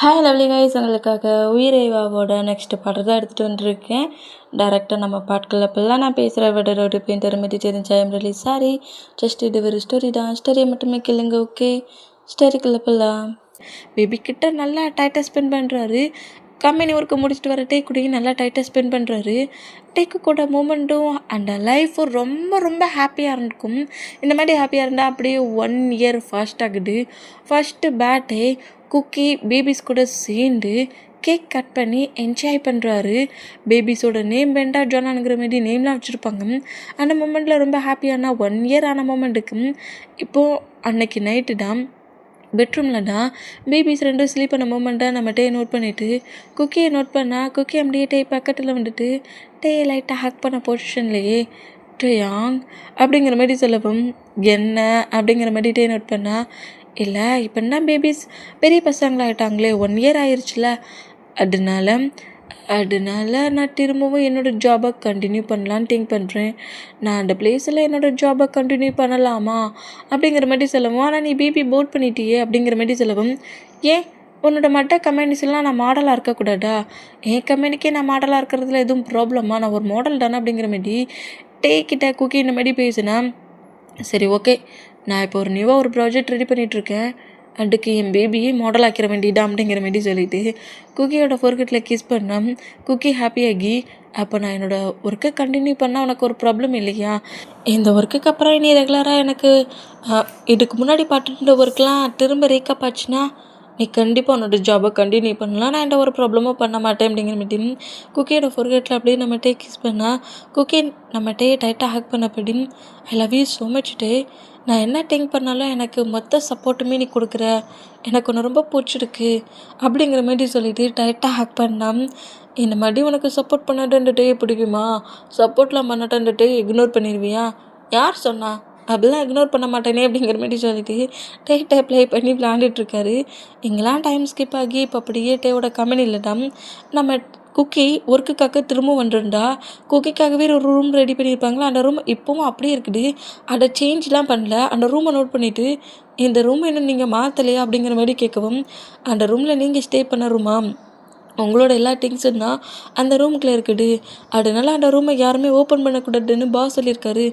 Hi lovely guys, உங்களுக்காக உயிரேவாவோட next பாட்டு தான் எடுத்துகிட்டு வந்திருக்கேன். டேரெக்டாக நம்ம பாட்டுக்குள்ள இப்போல்லாம் நான் பேசுகிற விட ஒரு பேன் தருமதி தெரிஞ்ச ஐம் ரிலி சாரி. ஜஸ்ட் இது ஒரு ஸ்டோரி தான், ஸ்டோரியை மட்டுமே கேளுங்க. ஓகே, ஸ்டோரிக்குள்ள போகலாம். பேபி கிட்ட நல்லா டைட்டாக ஸ்பெண்ட் பண்ணுறாரு. கம்பெனி ஒர்க்கு முடிச்சுட்டு வர டேக் கூட நல்லா டைட்டாக ஸ்பெண்ட் பண்ணுறாரு. டேக்கு கூட மூமெண்ட்டும் அண்ட் லைஃப்பும் ரொம்ப ரொம்ப ஹாப்பியாக இருக்கும். இந்த மாதிரி ஹாப்பியாக இருந்தால் அப்படியே 1 இயர் ஃபாஸ்ட் ஆகுது. ஃபஸ்ட்டு பேர்த்டே குக்கி பேபிஸ் கூட சேர்ந்து கேக் கட் பண்ணி என்ஜாய் பண்ணுறாரு. பேபிஸோட நேம் பெண்டா ஜானானுங்கிற மாதிரி நேம்லாம் வச்சுருப்பாங்க. அந்த மூமெண்ட்டில் ரொம்ப ஹாப்பியான 1 இயர் ஆன மூமெண்ட்டுக்கு இப்போது அன்னைக்கு நைட்டு தான் பெட்ரூமில் தான் பேபிஸ் 2 ஸ்லீப் பண்ண மூமெண்ட்டை நம்ம டே நோட் பண்ணிவிட்டு குக்கியை நோட் பண்ணால் குக்கி அப்படியே டே பக்கத்தில் வந்துட்டு டே லைட்டாக ஹக் பண்ண பொசிஷன்லேயே டேயாங் அப்படிங்கிற மாதிரி சொல்லவும் என்ன அப்படிங்கிற மாதிரி டே நோட் பண்ணால் இல்லை இப்போ என்ன பேபிஸ் பெரிய பசங்களாகிட்டாங்களே 1 இயர் ஆயிடுச்சுல, அதனால நான் திரும்பவும் என்னோடய ஜாபை கண்டினியூ பண்ணலான்னு திங்க் பண்ணுறேன். நான் அந்த பிளேஸில் என்னோடய ஜாபை கண்டினியூ பண்ணலாமா அப்படிங்கிற மாதிரி சொல்லவும், ஆனால் நீ பிபி போட் பண்ணிட்டியே அப்படிங்கிற மாதிரி சொல்லவும், ஏன் உன்னோட மற்ற கம்பெனிஸ்லாம் நான் மாடலாக இருக்கக்கூடாதா? என் கம்பெனிக்கே நான் மாடலாக இருக்கிறதுல எதுவும் ப்ராப்ளமா? நான் ஒரு மாடல் தானே அப்படிங்கிற மாதிரி கிட்ட குக்கி இந்த மாதிரி பேசுனா, சரி ஓகே, நான் இப்போ ஒரு நியூவாக ஒரு ப்ராஜெக்ட் ரெடி பண்ணிகிட்ருக்கேன், அதுக்கு என் பேபியை மாடல் ஆக்கிற வேண்டியதா அப்படிங்கிற மாதிரி சொல்லிவிட்டு குக்கியோட ஃபோர்கெட்டில் கிஸ் பண்ணால் குக்கி ஹாப்பியாகி, அப்போ நான் என்னோடய ஒர்க்கை கண்டினியூ பண்ணால் உனக்கு ஒரு ப்ராப்ளம் இல்லையா? இந்த ஒர்க்குக்கு அப்புறம் இனி ரெகுலராக எனக்கு இதுக்கு முன்னாடி பார்த்துட்டு ஒர்க்லாம் திரும்ப ரீக்கப் ஆச்சுன்னா நீ கண்டிப்பாக உன்னோட ஜாபை கண்டினியூ பண்ணலாம், நான் எந்த ஒரு ப்ராப்ளமும் பண்ண மாட்டேன் அப்படிங்கிற மாதிரி குக்கியோட ஃபோர்கெட்டில் அப்படியே நம்ம டே கிஸ் பண்ணால் குக்கி நம்ம டே டைட்டாக ஹக் பண்ணப்படி, I love you so much டே, நான் என்ன திங்க் பண்ணாலும் எனக்கு மொத்த சப்போர்ட்டுமே நீ கொடுக்குற, எனக்கு ஒன்று ரொம்ப பிடிச்சிருக்கு அப்படிங்கிற மாதிரி சொல்லிவிட்டு டைட்டாக ஹக் பண்ணால், இந்த மாதிரி உனக்கு சப்போர்ட் பண்ணாட்ட டே பிடிக்குமா? சப்போர்ட்லாம் பண்ணாட்ட டே இக்னோர் பண்ணிடுவியா? யார் சொன்னா? அப்படிலாம் இக்னோர் பண்ண மாட்டேனே அப்படிங்கிற மாதிரி சொல்லிட்டு டே ப்ளே பண்ணி விளாண்டுட்ருக்காரு. இங்கெல்லாம் டைம் ஸ்கிப் ஆகி இப்போ அப்படியே டேவோட கம்பெனியில் தான் நம்ம குக்கி ஒர்க்குக்காக திரும்ப வந்துருந்தா குக்கிக்காகவே ஒரு ரூம் ரெடி பண்ணியிருப்பாங்களா, அந்த ரூம் இப்போவும் அப்படியே இருக்குது, அதை சேஞ்ச்லாம் பண்ணல. அந்த ரூமை நோட் பண்ணிவிட்டு இந்த ரூம் இன்னும் நீங்கள் மாற்றலையா அப்படிங்கிற மாதிரி கேட்கவும், அந்த ரூமில் நீங்கள் ஸ்டே பண்ண ரூமா, உங்களோட எல்லா திங்ஸும் தான் அந்த ரூமுக்குள்ளே இருக்குது, அதனால அந்த ரூமை யாருமே ஓப்பன் பண்ணக்கூடாதுன்னு பாஸ் சொல்லியிருக்காரு,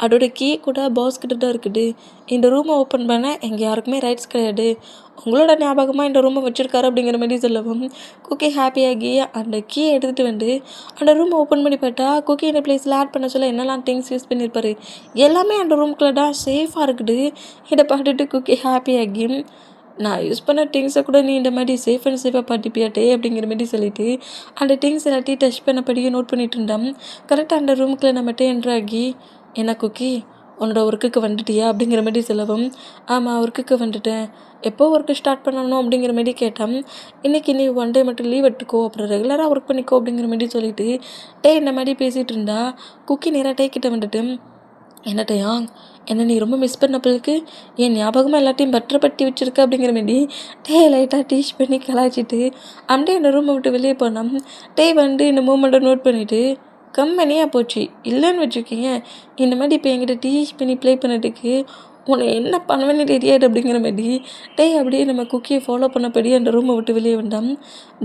அதோட கீ கூட பாஸ் கிட்ட தான் இருக்குது, இந்த ரூமை ஓப்பன் பண்ண எங்கள் யாருக்குமே ரைட்ஸ் கிடையாது, உங்களோட ஞாபகமாக இந்த ரூமை வச்சுருக்காரு அப்படிங்கிற மாதிரி சொல்லவும் குக்கி ஹாப்பியாகி அந்த கீயை எடுத்துகிட்டு வந்து அந்த ரூமை ஓப்பன் பண்ணி பார்த்தா குக்கி இந்த பிளேஸில் ஆட் பண்ண சொல்ல என்னெல்லாம் திங்ஸ் யூஸ் பண்ணியிருப்பாரு எல்லாமே அந்த ரூமுக்குள்ளே தான் சேஃபாக இருக்குது. இதை பார்த்துட்டு குக்கி ஹாப்பியாகி, நான் யூஸ் பண்ண திங்ஸை கூட நீ இந்த மாதிரி சேஃப் அண்ட் சேஃபாக பார்ட்டிப்பியாட்டே அப்படிங்கிற மாதிரி சொல்லிவிட்டு அந்த திங்ஸ் எல்லாத்தையும் டச் பண்ணப்படியே நோட் பண்ணிட்டு இருந்தோம். கரெக்டாக அந்த ரூமுக்குள்ளே நம்மகிட்ட என்ட்ராகி, என்ன குக்கி உன்னோட ஒர்க்குக்கு வந்துட்டியா அப்படிங்கிற மாதிரி சொல்லவும், ஆமாம் ஒர்க்குக்கு வந்துட்டேன், எப்போ ஒர்க்கு ஸ்டார்ட் பண்ணணும் அப்படிங்கிற மாதிரி கேட்டேன். இன்றைக்கி நீ 1 டே மட்டும் லீவ் எடுத்துக்கோ, அப்புறம் ரெகுலராக ஒர்க் பண்ணிக்கோ அப்படிங்கிற மாதிரி சொல்லிவிட்டு இந்த மாதிரி பேசிகிட்டு இருந்தா குக்கி நேராக கிட்ட வந்துட்டு, என்னட்டையா என்ன நீ ரொம்ப மிஸ் பண்ண பிள்ளைக்கு என் ஞாபகமாக எல்லாத்தையும் பத்திரப்பட்டி வச்சுருக்க அப்படிங்கிற மாதிரி லைட்டாக டீச் பண்ணி கலாய்ச்சிட்டு அப்படியே அந்த ரூமை விட்டு வெளியே போனோம். வந்து இந்த மூமெண்ட்டை நோட் பண்ணிவிட்டு கம்பெனியாக போச்சு இல்லைன்னு வச்சுருக்கீங்க, இந்த மாதிரி இப்போ என்கிட்ட டீச் பண்ணி ப்ளே பண்ணதுக்கு உன்னை என்ன பண்ணுவேன்னு தெரியாது அப்படிங்கிற மாதிரி அப்படியே நம்ம குக்கியை ஃபாலோ பண்ணபடி அந்த ரூமை விட்டு வெளியே வந்தோம்.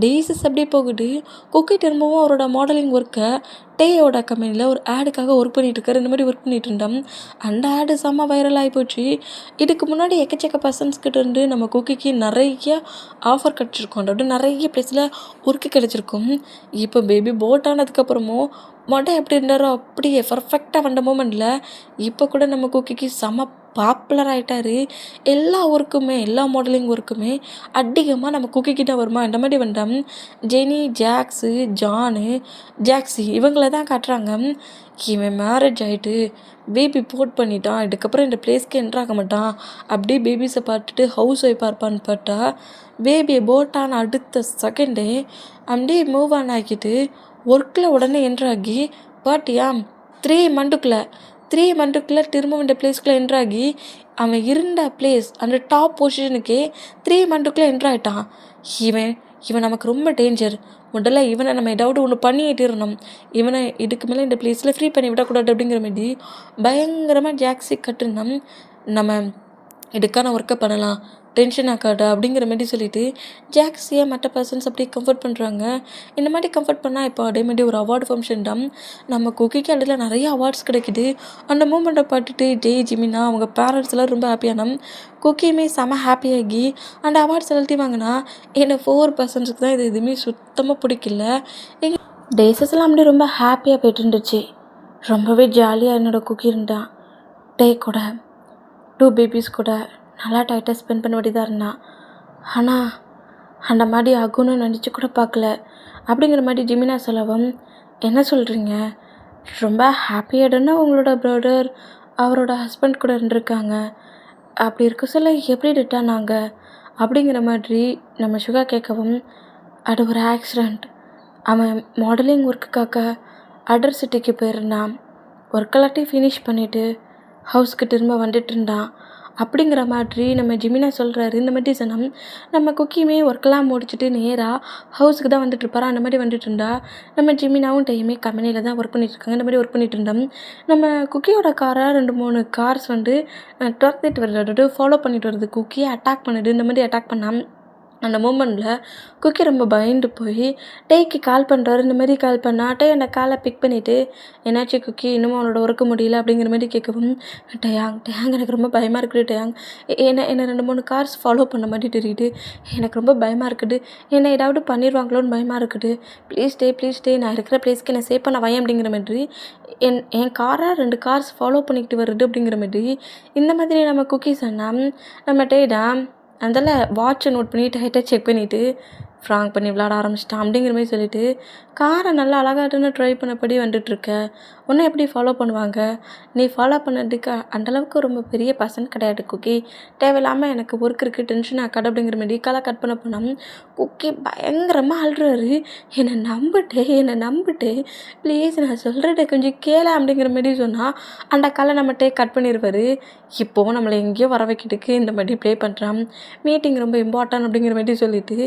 டேஸஸ் அப்படியே போகுது. குக்கி திரும்பவும் அவரோட மாடலிங் ஒர்க்கை டேயோட கம்பெனியில் ஒரு ஆடுக்காக ஒர்க் பண்ணிகிட்ருக்காரு. இந்த மாதிரி ஒர்க் பண்ணிகிட்டு இருந்தோம். அந்த ஆடு செம்ம வைரல் ஆகி போச்சு. இதுக்கு முன்னாடி எக்கச்சக்க பர்சன்ஸ்கிட்ட இருந்து நம்ம குக்கிக்கு நிறைய ஆஃபர் கிடச்சிருக்கும், அதாவது நிறைய ப்ளேஸில் ஒர்க்கு கிடச்சிருக்கும். இப்போ பேபி போட் ஆனதுக்கப்புறமும் மொட்டை எப்படி இருந்தாரோ அப்படியே பர்ஃபெக்டாக வந்த மூமெண்ட்டில் இப்போ கூட நம்ம குக்கிக்கு செம்ம பாப்புலர் ஆகிட்டாரு. எல்லா ஒர்க்குமே எல்லா மாடலிங் ஒர்க்குமே அதிகமாக நம்ம குக்கிக்கிட்ட வருமா இந்த மாதிரி வந்தோம். ஜெனி, ஜாக்ஸு, ஜானு, ஜாக்ஸி இவங்கள தான் காட்டுறாங்க. இவன் மேரேஜ் ஆகிட்டு பேபி போட் பண்ணிட்டான், இதுக்கப்புறம் இந்த பிளேஸ்க்கு என்ட்ராக மாட்டான், அப்படியே பேபிஸை பார்த்துட்டு ஹவுஸ் ஒய்ஃபாக இருப்பான்னு பார்த்தா பேபியை போட்டான அடுத்த செகண்டே அப்படியே மூவ் ஆன் ஆக்கிட்டு ஒர்க்கில் உடனே என்ட்ராகி பாட்டியா 3 மந்த்துக்குள்ளே திரும்ப இந்த பிளேஸ்க்குள்ளே என்ட்ராகி அவன் இருந்த பிளேஸ் அந்த டாப் பொசிஷனுக்கே 3 மந்த்துக்குள்ளே என்ட்ராயிட்டான். இவன் நமக்கு ரொம்ப டேஞ்சர், முதல்ல இவனை நம்ம ஏதாவது ஒன்று பண்ணிட்டேறணும், இவனை இதுக்கு மேலே இந்த பிளேஸில் ஃப்ரீ பண்ணி விடக்கூடாது அப்படிங்கிற மாதிரி பயங்கரமாக ஜாக்ஸி கட்டுனோம். நம்ம இதுக்கான ஒர்க்கை பண்ணலாம், டென்ஷன் ஆக்காடா அப்படிங்கிற மாதிரி சொல்லிட்டு ஜாக்ஸியை மற்ற பர்சன்ஸ் அப்படியே கம்ஃபர்ட் பண்ணுறாங்க. இந்த மாதிரி கம்ஃபர்ட் பண்ணால் இப்போ அதே மாதிரி ஒரு அவார்டு ஃபங்க்ஷன் தான். நம்ம குக்கிக்கு அதில் நிறைய அவார்ட்ஸ் கிடைக்குது. அந்த மூமெண்ட்டை பார்த்துட்டு ஜெய் ஜிமினா அவங்க பேரண்ட்ஸ் எல்லாம் ரொம்ப ஹாப்பியான குக்கியுமே செம ஹாப்பியாகி அந்த அவார்ட்ஸ் எல்லாத்தையும் வாங்கினா என்னை 4% தான் இது எதுவுமே சுத்தமாக பிடிக்கல. எங்கள் டேஸஸ் எல்லாம் அப்படியே ரொம்ப ஹாப்பியாக போயிட்டு இருந்துச்சு. ரொம்பவே ஜாலியாக என்னோடய குக்கி இருந்தான். டே கூட 2 பேபிஸ் கூட நல்லா டைட்டாக ஸ்பெண்ட் பண்ண வேண்டியதாக இருந்தான். ஆனால் அந்த மாதிரி ஆகும்னு நினச்சி கூட பார்க்கல அப்படிங்கிற மாதிரி ஜிமினா சொல்லவும், என்ன சொல்கிறீங்க, ரொம்ப ஹாப்பியாகனா உங்களோட ப்ரதர் அவரோட ஹஸ்பண்ட் கூட இருந்திருக்காங்க, அப்படி இருக்க சொல்ல எப்படி ரிட்டானாங்க அப்படிங்கிற மாதிரி நம்ம சுகா கேட்கவும், அது ஒரு ஆக்சிடெண்ட். அவன் மாடலிங் ஒர்க்குக்காக அதர் சிட்டிக்கு போயிருந்தான். ஒர்க்கெல்லாத்தையும் ஃபினிஷ் பண்ணிவிட்டு ஹவுஸ்க்கு திரும்ப வந்துட்டு இருந்தான் அப்படிங்கிற மாதிரி நம்ம ஜிமினா சொல்கிறாரு. இந்த மாதிரி சொன்னோம். நம்ம குக்கியுமே ஒர்க்கெல்லாம் முடிச்சுட்டு நேராக ஹவுஸுக்கு தான் வந்துட்டுருப்பாரா. அந்த மாதிரி வந்துட்டு இருந்தா நம்ம ஜிமினாவும் டைமே கம்பெனியில் தான் ஒர்க் பண்ணிட்டுருக்காங்க. இந்த மாதிரி ஒர்க் பண்ணிட்டு இருந்தோம். நம்ம குக்கியோட காரை 2-3 கார்ஸ் வந்து துரத்திட்டு வருது, ஃபாலோ பண்ணிட்டு வருது. குக்கியை அட்டாக் பண்ணுது. இந்த மாதிரி அட்டாக் பண்ணால் அந்த மூமெண்ட்டில் குக்கி ரொம்ப பயந்து போய் டேய்க்கு கால் பண்ணுறாரு. இந்த மாதிரி கால் பண்ணால் டே அந்த காலை பிக் பண்ணிவிட்டு, என்னாச்சு குக்கி, இன்னமும் அவனோட ஒர்க்க முடியல அப்படிங்கிற மாதிரி கேட்கவும், டயாங் எனக்கு ரொம்ப பயமாக இருக்குது டயாங், என்னை 2-3 கார்ஸ் ஃபாலோ பண்ண மாதிரி தெரியுது, எனக்கு ரொம்ப பயமாக இருக்குது, என்னை ஏதாவது பண்ணிடுவாங்களோன்னு பயமாக இருக்குது, ப்ளீஸ் டே நான் இருக்கிற பிளேஸ்க்கு என்னை சேஃப் பண்ண வையன் அப்படிங்கிற மாதிரி என் காரை 2 கார்ஸ் ஃபாலோ பண்ணிக்கிட்டு வருது அப்படிங்கிற மாதிரி இந்த மாதிரி நம்ம குக்கி சொன்னால் நம்ம டேதான் அதில் வாட்சை நோட் பண்ணி டைட்டாக செக் பண்ணிவிட்டு ஃப்ராங்க் பண்ணி விளாட ஆரம்பிச்சிட்டான் அப்படிங்கிற மாதிரி சொல்லிவிட்டு, காரை நல்லா அழகாட்டுன்னு ட்ரை பண்ணபடி வந்துட்டுருக்க, உன்னை எப்படி ஃபாலோ பண்ணுவாங்க, நீ ஃபாலோ பண்ணதுக்கு அந்தளவுக்கு ரொம்ப பெரிய பர்சன் கிடையாது குக்கி, தேவையில்லாமல் எனக்கு ஒர்க் இருக்குது டென்ஷன் ஆக்காது அப்படிங்கிற மாதிரி காலை கட் பண்ண போனோம். குக்கி பயங்கரமாக அழுறாரு. என்னை நம்பிட்டு ப்ளீஸ் நான் சொல்கிறத கொஞ்சம் கேள அப்படிங்கிற மாதிரி சொன்னால் அந்த காலை நம்மகிட்டே கட் பண்ணிடுவார். இப்போவும் நம்மளை எங்கேயோ வர வைக்கிறதுக்கு இந்த மாதிரி ப்ளே பண்ணுறான். மீட்டிங் ரொம்ப இம்பார்ட்டன்ட் அப்படிங்கிற மாதிரி சொல்லிவிட்டு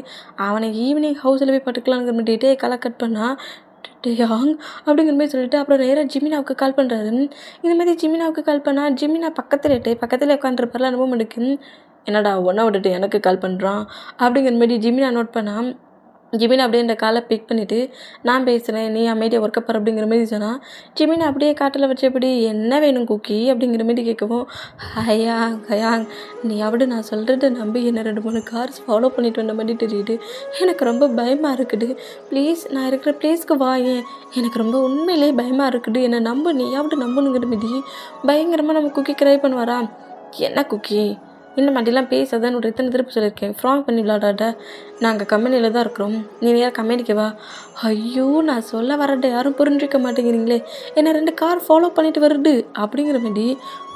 அவனை ஈவினிங் ஹவுஸில் போய் பட்டுக்கலாங்கிற மாதிரி காலை கட் பண்ணால் யாங் அப்படிங்கிற மாதிரி சொல்லிட்டு அப்புறம் நேராக ஜிமினாவுக்கு கால் பண்ணுறாரு. இந்த மாதிரி ஜிமினாவுக்கு கால் பண்ணால் ஜிமினா பக்கத்தில் உட்காந்துருப்பார்ல அந்த மூமெண்ட்டுக்கு, என்னடா ஒன்றை விட்டுட்டு எனக்கு கால் பண்ணுறான் அப்படிங்கிற மாதிரி ஜிமினா நோட் பண்ணால் ஜிமினா அப்படியே இந்த காலை பிக் பண்ணிவிட்டு, நான் பேசுகிறேன் நீ அமைதியாக ஒர்க்கப்பார் அப்படிங்கிற மாதிரி சொன்னால் ஜிமினா அப்படியே காட்டில் வச்சபடி என்ன வேணும் குக்கி அப்படிங்கிற மாதிரி கேட்கவும், ஹயாங் நீ அவடு நான் சொல்கிறத நம்பி என்னை 2-3 கார்ஸ் ஃபாலோ பண்ணிட்டு வந்த மாதிரி தெரியுது, எனக்கு ரொம்ப பயமாக இருக்குது, ப்ளீஸ் நான் இருக்கிற பிளேஸ்க்கு வாயேன், எனக்கு ரொம்ப உண்மையிலே பயமாக இருக்குது, என்னை நம்பு, நீயாவது நம்பணுங்கிற மாதிரி பயங்கரமாக நம்ம குக்கி க்ரை பண்ணுவாரா. என்ன குக்கி இந்த மாதிரிலாம் பேசாதான்னு ஒரு எத்தனை திருப்பி சொல்லியிருக்கேன், ஃப்ராங் பண்ணி விளாடாட, நாங்கள் கம்பெனியில் தான் இருக்கிறோம், நீ நேராக கம்பெனிக்கு வா. ஐயோ நான் சொல்ல வரட்ட யாரும் புரிஞ்சிக்க மாட்டேங்கிறீங்களே, என்னை 2 கார் ஃபாலோ பண்ணிட்டு வருது அப்படிங்கிற மாதிரி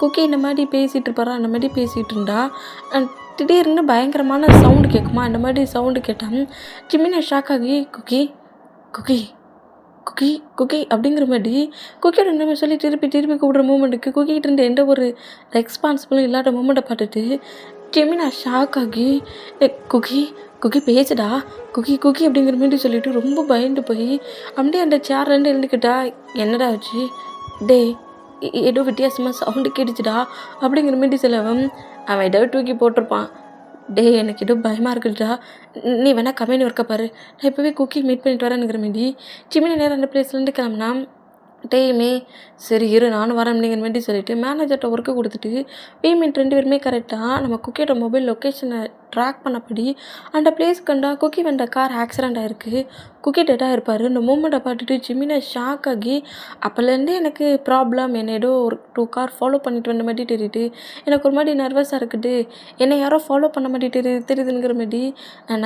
குக்கி இந்த மாதிரி பேசிகிட்டு இருப்பாரா. அந்த மாதிரி பேசிகிட்டு இருந்தா திடீர்னு பயங்கரமான சவுண்டு கேட்குமா. அந்த மாதிரி சவுண்டு கேட்டால் ஜிமினா ஷாக் ஆகி குக்கி அப்படிங்கிற மாதிரி குக்கியோட நம்ம சொல்லி திருப்பி கூப்பிட்ற மூமெண்ட்டுக்கு குக்கிக்கிட்ட இருந்து எந்த ஒரு ரெஸ்பான்சிபிளும் இல்லாத மூமெண்ட்டை பார்த்துட்டு ஜெமினா ஷாக் ஆகி குக்கி பேசுடா குக்கி அப்படிங்கிற மாதிரி சொல்லிவிட்டு ரொம்ப பயந்து போய் அப்படியே அந்த சேர்லேருந்து எழுந்துக்கிட்டா. என்னடா ஆச்சு, டே ஏதோ வித்தியாசமாக சவுண்டு கேட்டுச்சுடா அப்படிங்கிற மாதிரி சொல்லவும், அவன் ஏதோ தூக்கி போட்டிருப்பான். டே எனக்கு ஏதோ பயமாக இருக்குதுடா, நீ வேணா கம்பெனி ஒர்க்கை பாரு, நான் இப்போவே குக்கி மீட் பண்ணிட்டு வரேனுங்கிற மாதிரி ஜிமினா நேரம் அந்த பிளேஸ்லேருந்து கிளம்புனா டேயுமே சரி இரு நானும் வரேன் அப்படிங்கிற மாதிரி சொல்லிவிட்டு மேனேஜர்கிட்ட ஒர்க்கு கொடுத்துட்டு பேமெண்ட் 2 பேருமே கரெக்டாக நம்ம குக்கியோட மொபைல் லொக்கேஷனை ட்ராக் பண்ணபடி அந்த பிளேஸ் கண்டா குக்கி வந்த கார் ஆக்சிடெண்ட் ஆகிருக்கு, குக்கி டெட்டாக இருப்பார். இந்த மூமெண்ட்டை பார்த்துட்டு ஜிமினா ஷாக் ஆகி, அப்போலேருந்தே எனக்கு ப்ராப்ளம், என்னை ஏதோ ஒரு 2 கார் ஃபாலோ பண்ணிட்டு வந்த மாதிரி தெரியுது, எனக்கு ஒரு மாதிரி நர்வஸாக இருக்குது, என்னை யாரோ ஃபாலோ பண்ண மாதிரி தெரியுதுங்கிற மாதிரி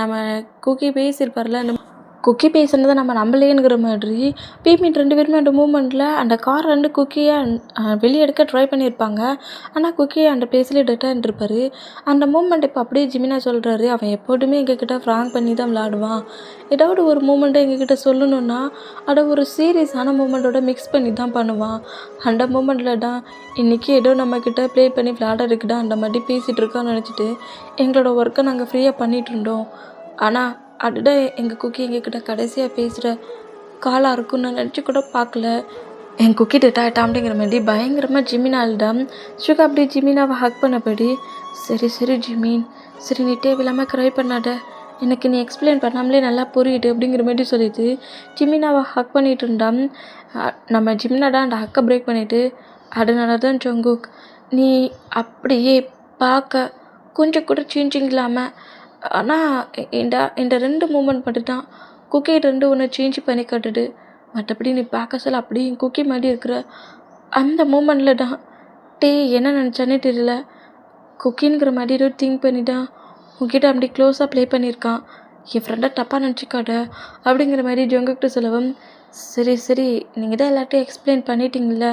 நம்ம குக்கி பேசியிருப்பார்ல. அந்த குக்கி பேசுனதை நம்ம நம்பலேங்கிற மாதிரி பேமெண்ட் 2 பேருமே அந்த மூமெண்ட்டில் அந்த கார் 2 குக்கியை வெளியே எடுக்க ட்ரை பண்ணியிருப்பாங்க. ஆனால் குக்கி அந்த பிளேஸ்லேயே டெட்டாக இருந்திருப்பார். அந்த மூமெண்ட் இப்போ அப்படியே ஜிமினா சொல்கிறாரு, அவன் எப்போதுமே எங்ககிட்ட ஃப்ராங்க் பண்ணி தான் விளாடுவான், ஏதாவது ஒரு மூமெண்ட்டை எங்ககிட்ட சொல்லணுன்னா அதை ஒரு சீரியஸான மூமெண்ட்டோட மிக்ஸ் பண்ணி தான் பண்ணுவான். அந்த மூமெண்ட்டில் தான் இன்றைக்கி ஏதோ நம்மக்கிட்ட ப்ளே பண்ணி விளாடுறதுக்கு தான் அந்த மாதிரி பேசிகிட்டு இருக்கான்னு நினச்சிட்டு எங்களோட ஒர்க்கை நாங்கள் ஃப்ரீயாக பண்ணிகிட்டு இருந்தோம். ஆனால் அதுதான் எங்கள் குக்கி எங்ககிட்ட கடைசியாக பேசுகிற காலாக இருக்குன்னு நான் நினச்சி கூட பார்க்கல. என் குக்கி டெட்டாயிட்டா அப்படிங்கிற மாதிரி பயங்கரமாக ஜிமினால்தான் சுகா அப்படி ஜிமினாவை ஹக் பண்ணபடி, சரி ஜிமின் சரி நீ தேவையில்லாமல் க்ரை பண்ணாத, எனக்கு நீ எக்ஸ்பிளைன் பண்ணாமலே நல்லா புரியுது அப்படிங்கிற மாதிரி சொல்லிட்டு ஜிமினாவை ஹக் பண்ணிட்டு இருந்தான். நம்ம ஜிமினாடா அந்த ஹக்கை பிரேக் பண்ணிவிட்டு, அதனால தான் ஜங்குக் நீ அப்படியே பார்க்க கொஞ்சம் கூட சேஞ்சிங் இல்லாமல், ஆனால் இந்த 2 மூமெண்ட் மட்டும்தான் குக்கி 2 ஒன்று சேஞ்ச் பண்ணி காட்டுது. மற்றபடி நீ பார்க்க சொல்ல அப்படியே குக்கி மாதிரி இருக்கிற. அந்த மூமெண்ட்டில் தான் என்ன நினச்சானே தெரியல, குக்கிங்கிற மாதிரி ஏதோ திங்க் பண்ணி தான் உங்ககிட்ட அப்படி க்ளோஸாக ப்ளே பண்ணியிருக்கான். என் ஃப்ரெண்டை தப்பாக நினச்சிக்காத அப்படிங்கிற மாதிரி ஜங்குக்கிட்ட சொல்லவும், சரி சரி நீங்கள் தான் எல்லாத்தையும் எக்ஸ்பிளைன் பண்ணிட்டீங்கள,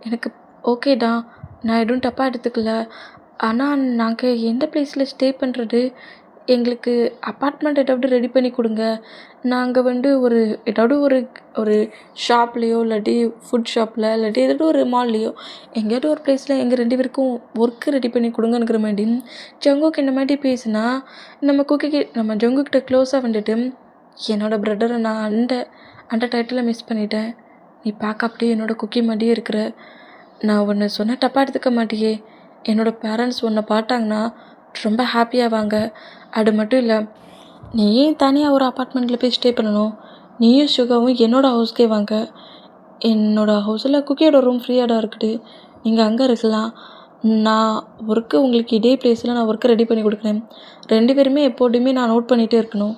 எனக்கு ஓகே தான், நான் எதுவும் தப்பாக எடுத்துக்கல. ஆனால் நாங்கள் எந்த பிளேஸில் ஸ்டே பண்ணுறது, எங்களுக்கு அப்பார்ட்மெண்ட் ஏதாவது ரெடி பண்ணி கொடுங்க. நாங்கள் ஏதாவது ஒரு ஷாப்லேயோ இல்லாட்டி ஃபுட் ஷாப்பில் இல்லாட்டி ஏதாவது ஒரு மால்லையோ எங்கேயாவது ஒரு பிளேஸில் எங்கள் 2 பேருக்கும் ஒர்க்கு ரெடி பண்ணி கொடுங்கங்கிற மாதிரி ஜங்குக்கு இந்த மாதிரி பேசினா, நம்ம ஜங்குக்கிட்ட க்ளோஸாக வந்துட்டு, என்னோடய பிரதரை நான் அந்த டைட்டிலை மிஸ் பண்ணிட்டேன். நீ பார்க்க அப்படியே என்னோடய குக்கி மாதிரியே இருக்கிற. நான் ஒன்று சொன்னால் தப்பாக எடுத்துக்க மாட்டியே. என்னோடய பேரண்ட்ஸ் உன்னை பார்த்தாங்கன்னா ரொம்ப ஹாப்பியாவாங்க. அது மட்டும் இல்லை, நீ ஏன் தனியாக ஒரு அப்பார்ட்மெண்ட்டில் போய் ஸ்டே பண்ணணும்? நீயும் சுகாவும் என்னோடய ஹவுஸ்க்கே வாங்க. என்னோடய ஹவுஸில் குக்கியோட ரூம் ஃப்ரீயாக தான் இருக்குது, நீங்கள் அங்கே இருக்கலாம். நான் உங்களுக்கு இதே பிளேஸில் நான் ஒர்க்கு ரெடி பண்ணி கொடுக்குறேன். 2 பேருமே எப்போதுமே நான் நோட் பண்ணிகிட்டே இருக்கணும்.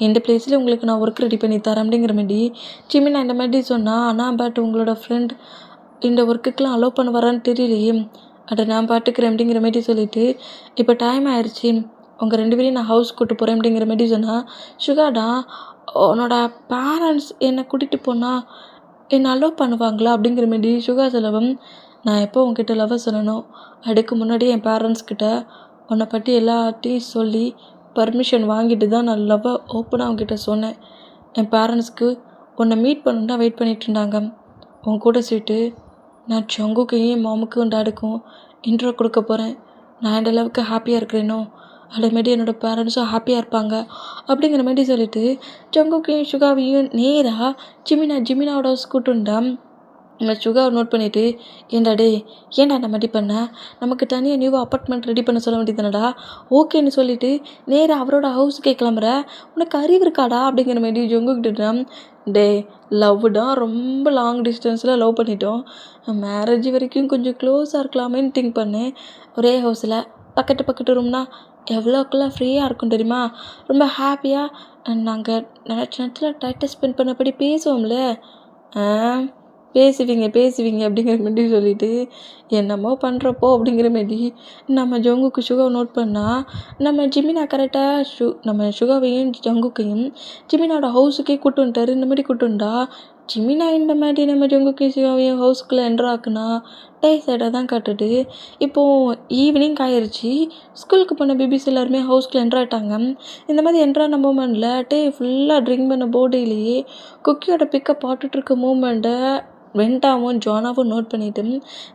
இந்த பிளேஸில் உங்களுக்கு நான் ஒர்க் ரெடி பண்ணி தரேன் அப்படிங்கிற மாதிரி ஜிமினா இந்த மாதிரி சொன்னால், ஆனால் பட் உங்களோட ஃப்ரெண்ட் இந்த ஒர்க்குக்கெலாம் அலோவ் பண்ண வரான்னு தெரியலையே, அதை நான் பார்த்துக்கிறேன் அப்படிங்கிற மாதிரி சொல்லிவிட்டு, இப்போ டைம் ஆயிடுச்சு, உங்கள் 2 பேரையும் நான் ஹவுஸ் கூப்பிட்டு போகிறேன் அப்படிங்கிற மாதிரி சொன்னால், சுகாடா உன்னோட பேரண்ட்ஸ் என்னை கூட்டிகிட்டு போனால் என்னை அலோவ் பண்ணுவாங்களா அப்படிங்கிற மாதிரி சுகா சொல்லவும், நான் எப்போ உங்ககிட்ட லவ் சொல்லணும், அதுக்கு முன்னாடியே என் பேரண்ட்ஸ்கிட்ட உன்னை பற்றி எல்லாத்தையும் சொல்லி பர்மிஷன் வாங்கிட்டு தான் நான் லவ்வை ஓப்பனாக அவங்ககிட்ட சொன்னேன். என் பேரண்ட்ஸ்க்கு உன்னை மீட் பண்ணணும் தான் வெயிட் பண்ணிகிட்டு இருந்தாங்க. உன் கூட சேர்த்து நான் ஜங்குக்கையும் என் மாமுக்கும் டாடுக்கும் இன்ட்ரோ கொடுக்க போகிறேன். நான் இந்த அளவுக்கு ஹாப்பியாக இருக்கிறேனோ அதேமாரி என்னோடய பேரண்ட்ஸும் ஹாப்பியாக இருப்பாங்க அப்படிங்கிற மாதிரி சொல்லிவிட்டு ஜங்குக்கையும் சுகாவையும் நேராக ஜிமினாவோட ஸ்கூட்டுண்டா. நம்ம சுகாவை நோட் பண்ணிவிட்டு, ஏன்டா இந்த மாதிரி பண்ண, நமக்கு தனியாக நியூவாக அப்பார்ட்மெண்ட் ரெடி பண்ண சொல்ல வேண்டியதுனடா, ஓகேன்னு சொல்லிவிட்டு நேராக அவரோட ஹவுஸுக்கே கிளம்புற, உனக்கு அறிவு இருக்காடா அப்படிங்கிற மாதிரி ஜங்குக்கிட்ட, லவ் தான் ரொம்ப லாங் டிஸ்டன்ஸில் லவ் பண்ணிட்டோம், மேரேஜ் வரைக்கும் கொஞ்சம் க்ளோஸாக இருக்கலாமேன்னு திங்க் பண்ணேன். ஒரே ஹவுஸில் பக்கத்து ரூம்னா எவ்வளோக்கெல்லாம் ஃப்ரீயாக இருக்கும் தெரியுமா, ரொம்ப ஹாப்பியாக நாங்கள் நினச்ச நேரத்தில் டைட்டை ஸ்பெண்ட் பண்ணபடி பேசுவோம்ல. பேசுவீங்க அப்படிங்கிற மாதிரி சொல்லிவிட்டு என்னமோ பண்ணுறப்போ அப்படிங்கிற மாதிரி நம்ம ஜங்குக்கு சுகாவை நோட் பண்ணால், நம்ம ஜிமினா கரெக்டாக நம்ம சுகாவையும் ஜங்குக்கையும் ஜிமினாவோட ஹவுஸுக்கே கூட்டு வந்துட்டார். இந்த மாதிரி கூட்டு வந்தா ஜிமினா இந்த மாதிரி நம்ம ஜங்குக்கையும் சுகாவையும் ஹவுஸ்குள்ளே என்ட்ரு ஆக்குனா சைடாக தான் காட்டுது. இப்போது ஈவினிங் ஆயிடுச்சு, ஸ்கூலுக்கு போன பேபிஸ் எல்லாருமே ஹவுஸ்குள்ளே என்ட்ரு ஆகிட்டாங்க. இந்த மாதிரி என்ட்ரான மூமெண்ட்டில் ஃபுல்லாக ட்ரிங்க் பண்ண போர்டையிலேயே குக்கியோட பிக்கப் பார்த்துட்ருக்க மூமெண்ட்டை வெண்டாவும் ஜானாவும் நோட் பண்ணிவிட்டு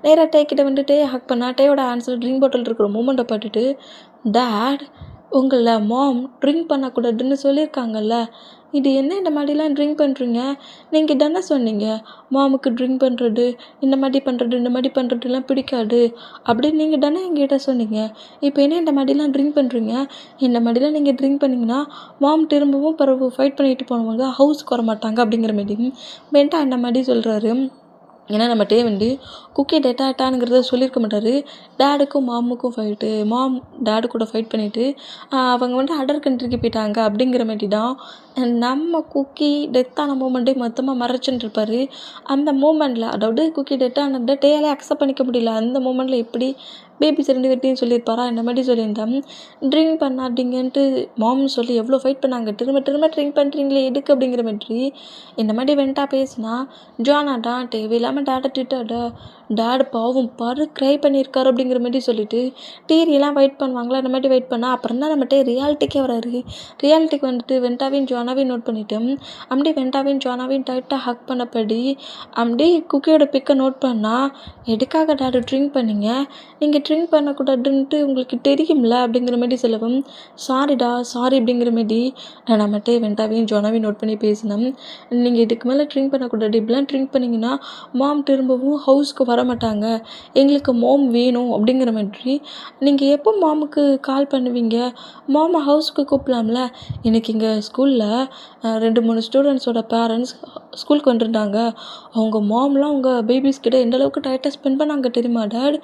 நேராக டேக்கிட்ட வந்துட்டு ஹக் பண்ணா. டேயோட ஆன்சர் ட்ரிங்க் பாட்டில் இருக்கிற மூமெண்ட்டை பார்த்துட்டு, டேட் உங்களை மாம் ட்ரிங்க் பண்ணக்கூடாதுன்னு சொல்லியிருக்காங்கல்ல, இது என்ன இந்த மாதிரிலாம் ட்ரிங்க் பண்ணுறீங்க, நீங்கள் தானே சொன்னீங்க மாமுக்கு ட்ரிங்க் பண்ணுறது இந்த மாதிரி பண்ணுறதுலாம் பிடிக்காது அப்படின்னு நீங்கள் தானே எங்ககிட்ட சொன்னீங்க, இப்போ என்ன இந்த மாதிரிலாம் ட்ரிங்க் பண்ணுறீங்க, இந்த மாதிரிலாம் நீங்கள் ட்ரிங்க் பண்ணிங்கன்னா மாம் திரும்பவும் பிறகு ஃபைட் பண்ணிட்டு போனவங்க ஹவுஸ்க்கு வர மாட்டாங்க அப்படிங்கிற மாதிரி மென்டா இந்த மாதிரி சொல்கிறாரு. ஏன்னா நம்ம குக்கி டெட்டாட்டானுங்கிறத சொல்லியிருக்க மாட்டார். டேடுக்கும் மாமுக்கும் ஃபைட்டு, மாம் டேடு கூட ஃபைட் பண்ணிவிட்டு அவங்க அதர் கண்ட்ரிக்கு போயிட்டாங்க அப்படிங்கிற மாதிரி தான் நம்ம குக்கி டெத்தான மூமெண்ட்டே மொத்தமாக மறைச்சுட்டு இருப்பார். அந்த மூமெண்ட்டில் அதாவது குக்கி டெத்தானதை டேயாலே அக்செப்ட் பண்ணிக்க முடியல. அந்த மூமெண்ட்டில் எப்படி பேபிஸ் 2 பேர்ட்டையும் சொல்லியிருப்பாரா இந்த மாதிரி சொல்லியிருந்தேன். ட்ரிங்க் பண்ணாதீங்கன்ட்டு மாம் சொல்லி எவ்வளோ ஃபைட் பண்ணாங்க, திரும்ப ட்ரிங்க் பண்ணுறீங்களே எதுக்கு அப்படிங்கிற மாதிரி இந்த மாதிரி வெண்டா பேசினா ஜானாடா தேவையில்லாமல் டேடை திட்டாடா, டேடு பாவம் பாரு க்ரை பண்ணியிருக்காரு அப்படிங்கிற மாதிரி சொல்லிவிட்டு டிவிலாம் வெயிட் பண்ணுவாங்களா இந்த மாதிரி வெயிட் பண்ணால் அப்புறம் தான் நம்மகிட்ட ரியாலிட்டிக்கே வராரு. ரியாலிட்டிக்கு வந்துட்டு வெண்டாவையும் ஜானாவையும் நோட் பண்ணிவிட்டு அப்படியே வெண்டாவையும் ஜானாவையும் டைட்டாக ஹக் பண்ணப்படி அப்படியே குக்கியோட பிக்கை நோட் பண்ணால், எதுக்காக டேடு ட்ரிங்க் பண்ணீங்க, நீங்கள் ட்ரிங்க் பண்ணக்கூடாதுன்ட்டு உங்களுக்கு தெரியும்ல அப்படிங்கிற மாதிரி சொல்லவும், சாரி அப்படிங்கிற மாதிரி நான் நம்மகிட்ட வெண்டாவையும் ஜானாவையும் நோட் பண்ணி பேசினேன். நீங்கள் இதுக்கு மேலே ட்ரிங்க் பண்ணக்கூடாது, இப்படிலாம் ட்ரிங்க் பண்ணிங்கன்னா மாம் திரும்பவும் ஹவுஸ்க்கு வர மாட்டாங்க, எங்களுக்கு மாம் வேணும் அப்படிங்கிற மாதிரி. நீங்கள் எப்போ மாமுக்கு கால் பண்ணுவீங்க? மாமா ஹவுஸ்க்கு கூப்பிடலாம்ல. இன்றைக்கி இங்கே ஸ்கூலில் 2-3 ஸ்டூடெண்ட்ஸோட பேரண்ட்ஸ் ஸ்கூலுக்கு வந்துருந்தாங்க. அவங்க மாம்லாம் அவங்க பேபிஸ் கிட்ட எந்த அளவுக்கு டைட்டாக ஸ்பெண்ட் பண்ணாங்க தெரியுமா டாட்?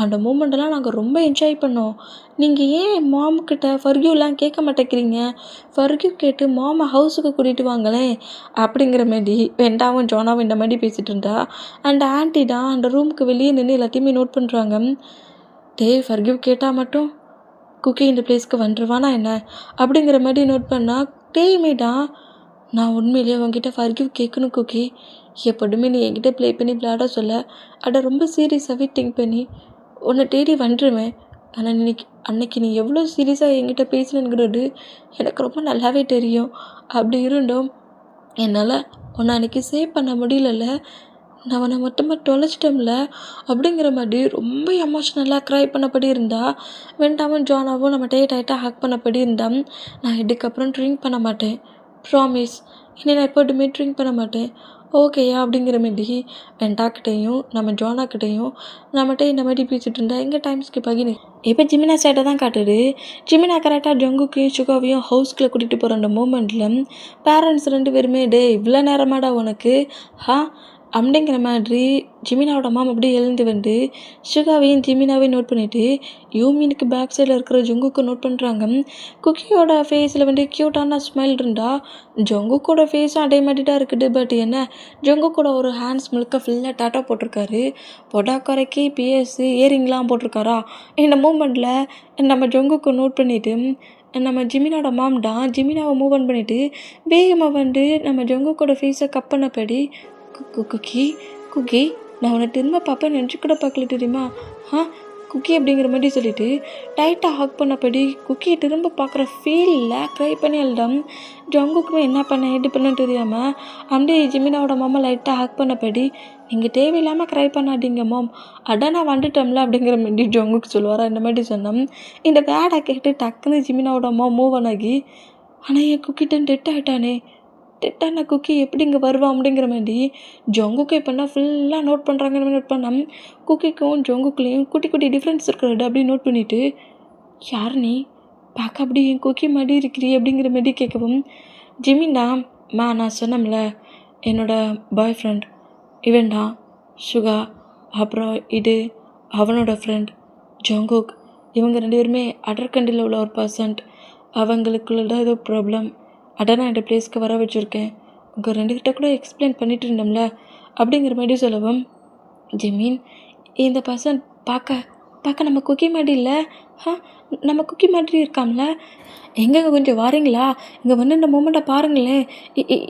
அந்த மூமெண்ட்டெல்லாம் நாங்கள் ரொம்ப என்ஜாய் பண்ணோம். நீங்கள் ஏன் மாமுக்கிட்ட ஃபர்கியூலாம் கேட்க மாட்டேங்கிறீங்க? ஃபர்கியூ கேட்டு மாமா ஹவுஸுக்கு கூட்டிகிட்டு வாங்களேன் அப்படிங்கிற மாரி வெண்டாவும் ஜோனாவும் இந்த மாதிரி பேசிகிட்டு இருந்தா. அந்த ஆன்ட்டி தான் அந்த ரூமுக்கு வெளியே நின்று எல்லாத்தையுமே நோட் பண்ணுறாங்க. ஃபர்கியூ கேட்டால் மட்டும் குக்கி இந்த பிளேஸ்க்கு வந்துருவானா என்ன அப்படிங்கிற மாதிரி நோட் பண்ணால் டேமேடா நான் உண்மையிலேயே உங்ககிட்ட ஃபர்கியூ கேட்கணும் குக்கி. எப்போதுமே நீ என்கிட்ட ப்ளே பண்ணி விளையாட சொல்ல அதை ரொம்ப சீரியஸாகவே திங்க் பண்ணி உன்னை தேடி வந்துடுவேன். ஆனால் அன்னைக்கு நீ எவ்வளோ சீரியஸாக என்கிட்ட பேசணுங்கிறது எனக்கு ரொம்ப நல்லாவே தெரியும். அப்படி இருந்தும் என்னால் உன்னை அன்றைக்கி சேவ் பண்ண முடியலல்ல, நான் அவனை மொத்தமாக தொலைச்சிட்டோம்ல அப்படிங்கிற மாதிரி ரொம்ப எமோஷ்னலாக க்ரை பண்ணபடி இருந்தா. வெண்டாவும் ஜானாவும் நம்ம டைட்டாக ஹக் பண்ணபடி இருந்தான். நான் இதுக்கப்புறம் ட்ரிங்க் பண்ண மாட்டேன், ப்ராமிஸ். இனி நான் எப்போதுமே ட்ரிங்க் பண்ண மாட்டேன், ஓகேயா அப்படிங்கிற மாரி வெண்டாக்கிட்டையும் நம்ம ஜானாக்கிட்டையும் நம்மகிட்ட இந்த மாதிரி பேசிகிட்டு இருந்தா. எங்கள் டைம் ஸ்கிப் ஆகி இப்போ ஜிமினா சைட்டை தான் காட்டுது. ஜிமினா கரெக்டாக ஜங்குக்கையும் சுகாவையும் ஹவுஸ்குள்ளே கூட்டிகிட்டு போகிற அந்த மூமெண்ட்டில் பேரண்ட்ஸ் 2 பேருமே இவ்வளோ நேரமாடா உனக்கு அப்படிங்கிற மாதிரி ஜிமினாவோட மாம் அப்படியே எழுந்து வந்து சுகாவையும் ஜிமினாவையும் நோட் பண்ணிவிட்டு யூமினுக்கு பேக் சைடில் இருக்கிற ஜங்குக்கு நோட் பண்ணுறாங்க. குக்கியோட ஃபேஸில் க்யூட்டான ஸ்மைல் இருந்தா. ஜங்குக்கோட ஃபேஸும் அதே மாதிரி தான் இருக்குது. பட் என்ன, ஜங்குக்கோட ஒரு ஹேண்ட்ஸ் முழுக்க ஃபுல்லாக டாட்டா போட்டிருக்காரு. பொடாக்கரைக்கு பிஎஸ்சி இயரிங்லாம் போட்டிருக்காரா. இந்த மூமெண்ட்டில் நம்ம ஜங்குக்கு நோட் பண்ணிவிட்டு நம்ம ஜிமினாவோட மாம் தான் ஜிமினாவை மூவ் ஆன் பண்ணிவிட்டு வேகமாக நம்ம ஜங்குக்கோட ஃபேஸை கப் பண்ணபடி குக்கி நான் உன்னை திரும்ப பார்ப்பேன் நினச்சி கூட பார்க்கல தெரியுமா குக்கி அப்படிங்கிற மாதிரி சொல்லிவிட்டு டைட்டாக ஹக் பண்ணபடி குக்கியை திரும்ப பார்க்குற ஃபீலில் க்ரை பண்ணி எழுதாம். ஜங்குக்குமே என்ன பண்ண எது பண்ணன்னு தெரியாமல் அப்படியே ஜிமினாவோட மாமா லைட்டாக ஹக் பண்ணபடி நீங்கள் தேவையில்லாமல் க்ரை பண்ணாதீங்க மாம், அதான் நான் வந்துட்டோம்ல அப்படிங்கிற மாதிரி ஜங்குக்கு சொல்லுவாரா. இந்த மாதிரி சொன்னோம். இந்த வேடை கேட்டு டக்குன்னு ஜிமினாவோட அம்மா மூவ் ஆனாகி ஆனால் என் குக்கிட்ட டெட் ஆகிட்டானே, டெட்டான குக்கி எப்படி இங்கே வருவான் அப்படிங்கிற மாதிரி ஜங்குக்கு இப்போனா ஃபுல்லாக நோட் பண்ணுறாங்க. நோட் பண்ணால் குக்கிக்கும் ஜங்குக்குலேயும் குட்டி குட்டி டிஃப்ரென்ஸ் இருக்கிறது அப்படி நோட் பண்ணிவிட்டு யார் நீ பார்க்க அப்படி என் குக்கி மாதிரி இருக்கிறீ அப்படிங்கிற மாதிரி கேட்கவும் ஜிமின்டா நான் சொன்னோம்ல என்னோடய பாய் ஃப்ரெண்ட் இவன்டா சுகா, அப்புறம் இது அவனோட ஃப்ரெண்ட் ஜங்குக். இவங்க 2 பேருமே அதர் கண்ட்ரியில் உள்ள ஒரு பர்சன்ட். அவங்களுக்குள்ள ஏதோ ப்ராப்ளம், அதான் நான் இந்த பிளேஸ்க்கு வர வச்சுருக்கேன். உங்கள் 2 கிட்ட கூட எக்ஸ்பிளைன் பண்ணிட்டு இருந்தோம்ல அப்படிங்கிற மாதிரி சொல்லவும் ஜிமின் இந்த பர்சன் பார்க்க நம்ம குக்கி மாதிரி இல்லை, நம்ம குக்கி மாதிரி இருக்காம்ல, எங்கெங்க கொஞ்சம் வாரீங்களா, இங்கே இந்த மூமெண்ட்டை பாருங்களேன்,